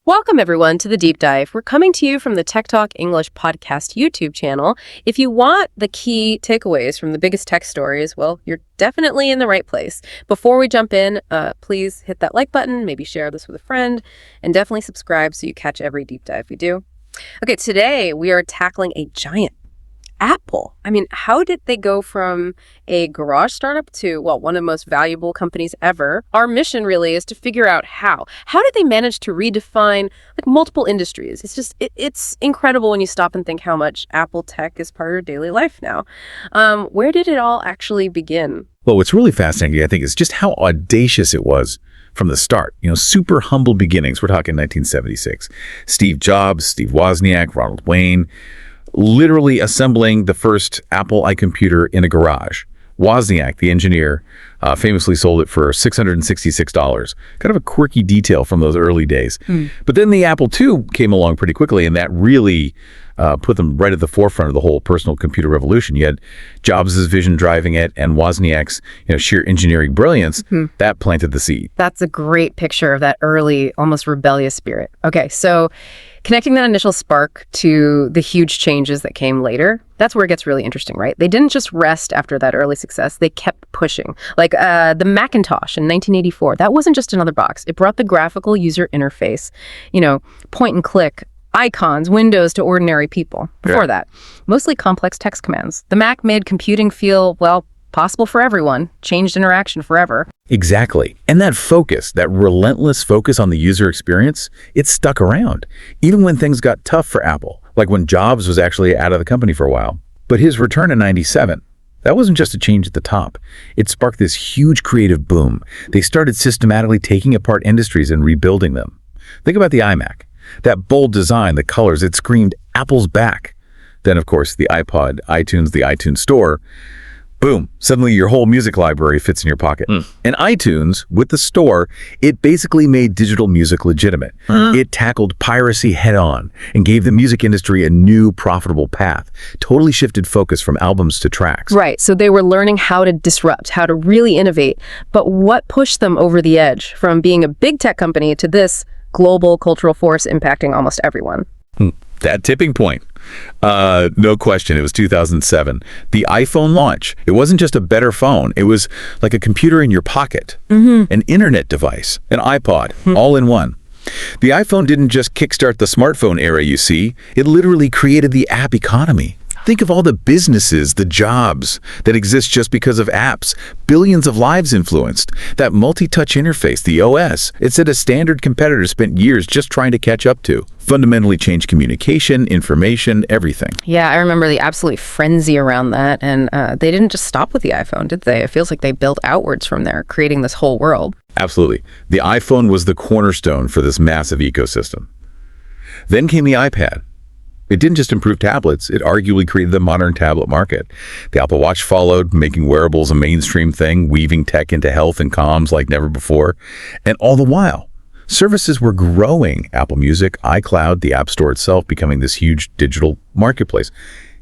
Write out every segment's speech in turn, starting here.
Welcome, everyone, to the Deep Dive. We're coming to you from the Tech Talk English podcast YouTube channel. If you want the key takeaways from the biggest tech stories, well, you're definitely in the right place. Before we jump in, please hit that like button, maybe share this with a friend, and definitely subscribe so you catch every deep dive we do. Okay, today we are tackling a giant, Apple. I mean, how did they go from a garage startup to, well, one of the most valuable companies ever? Our mission really is to figure out how. How did they manage to redefine multiple industries? It's incredible when you stop and think how much Apple tech is part of your daily life now. Where did it all actually begin? Well, what's really fascinating, I think, is just how audacious it was from the start. Super humble beginnings. We're talking 1976. Steve Jobs, Steve Wozniak, Ronald Wayne, literally assembling the first Apple iComputer in a garage. Wozniak, the engineer, famously sold it for $666. Kind of a quirky detail from those early days. But then the Apple II came along pretty quickly, and that really put them right at the forefront of the whole personal computer revolution. You had Jobs' vision driving it, and Wozniak's sheer engineering brilliance, that planted the seed. That's a great picture of that early, almost rebellious spirit. Okay, so connecting that initial spark to the huge changes that came later, that's where it gets really interesting, right? They didn't just rest after that early success. They kept pushing. Like the Macintosh in 1984, that wasn't just another box. It brought the graphical user interface, point and click, icons, windows to ordinary people. Before that, mostly complex text commands. The Mac made computing feel, well, possible for everyone, changed interaction forever. Exactly. And that focus, that relentless focus on the user experience, it stuck around, even when things got tough for Apple, like when Jobs was actually out of the company for a while. But his return in '97, that wasn't just a change at the top. It sparked this huge creative boom. They started systematically taking apart industries and rebuilding them. Think about the iMac. That bold design, the colors, it screamed Apple's back. Then, of course, the iPod, iTunes, the iTunes Store. Boom, suddenly your whole music library fits in your pocket. And iTunes, with the store, it basically made digital music legitimate. It tackled piracy head-on and gave the music industry a new profitable path. Totally shifted focus from albums to tracks. Right, so they were learning how to disrupt, how to really innovate. But what pushed them over the edge from being a big tech company to this global cultural force impacting almost everyone? That tipping point. No question. It was 2007. The iPhone launch. It wasn't just a better phone. It was like a computer in your pocket, an internet device, an iPod, all in one. The iPhone didn't just kickstart the smartphone era, you see. It literally created the app economy. Think of all the businesses, the jobs that exist just because of apps. Billions of lives influenced. That multi-touch interface, the OS, it's at a standard competitor spent years just trying to catch up to. Fundamentally changed communication, information, everything. Yeah, I remember the absolute frenzy around that. And they didn't just stop with the iPhone, did they? It feels like they built outwards from there, creating this whole world. Absolutely. The iPhone was the cornerstone for this massive ecosystem. Then came the iPad. It didn't just improve tablets, it arguably created the modern tablet market. The Apple Watch followed, making wearables a mainstream thing, weaving tech into health and comms like never before. And all the while, services were growing. Apple Music, iCloud, the App Store itself becoming this huge digital marketplace.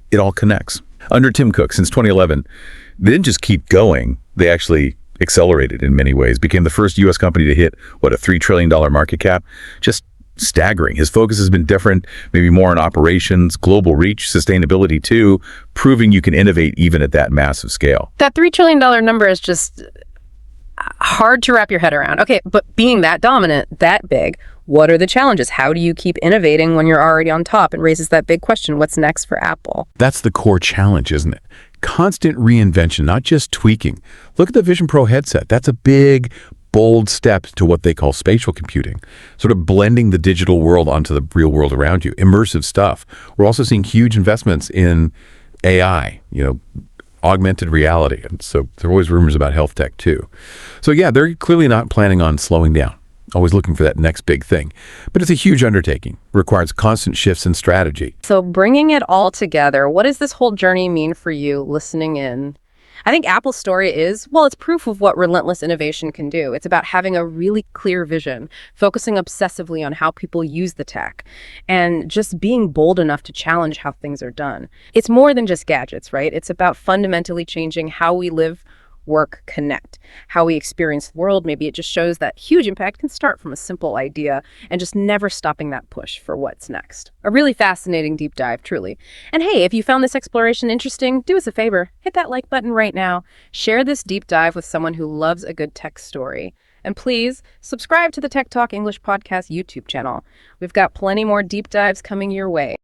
It all connects. Under Tim Cook, since 2011, they didn't just keep going, they actually accelerated in many ways, became the first U.S. company to hit, a $3 trillion market cap. Just staggering. His focus has been different, maybe more on operations, global reach, sustainability too, proving you can innovate even at that massive scale. That $3 trillion number is just hard to wrap your head around. Okay, but being that dominant, that big, what are the challenges? How do you keep innovating when you're already on top? It raises that big question, what's next for Apple? That's the core challenge, isn't it? Constant reinvention, not just tweaking. Look at the Vision Pro headset. That's a big, bold step to what they call spatial computing, sort of blending the digital world onto the real world around you, immersive stuff. We're also seeing huge investments in AI, augmented reality. And so there are always rumors about health tech too. So yeah, they're clearly not planning on slowing down, always looking for that next big thing. But it's a huge undertaking, requires constant shifts in strategy. So bringing it all together, what does this whole journey mean for you listening in? I think Apple's story is, well, it's proof of what relentless innovation can do. It's about having a really clear vision, focusing obsessively on how people use the tech, and just being bold enough to challenge how things are done. It's more than just gadgets, right? It's about fundamentally changing how we live, work, connect, how we experience the world. Maybe it just shows that huge impact can start from a simple idea and just never stopping that push for what's next. A really fascinating deep dive, truly. And hey, if you found this exploration interesting, do us a favor, hit that like button right now. Share this deep dive with someone who loves a good tech story. And please subscribe to the Tech Talk English Podcast YouTube channel. We've got plenty more deep dives coming your way.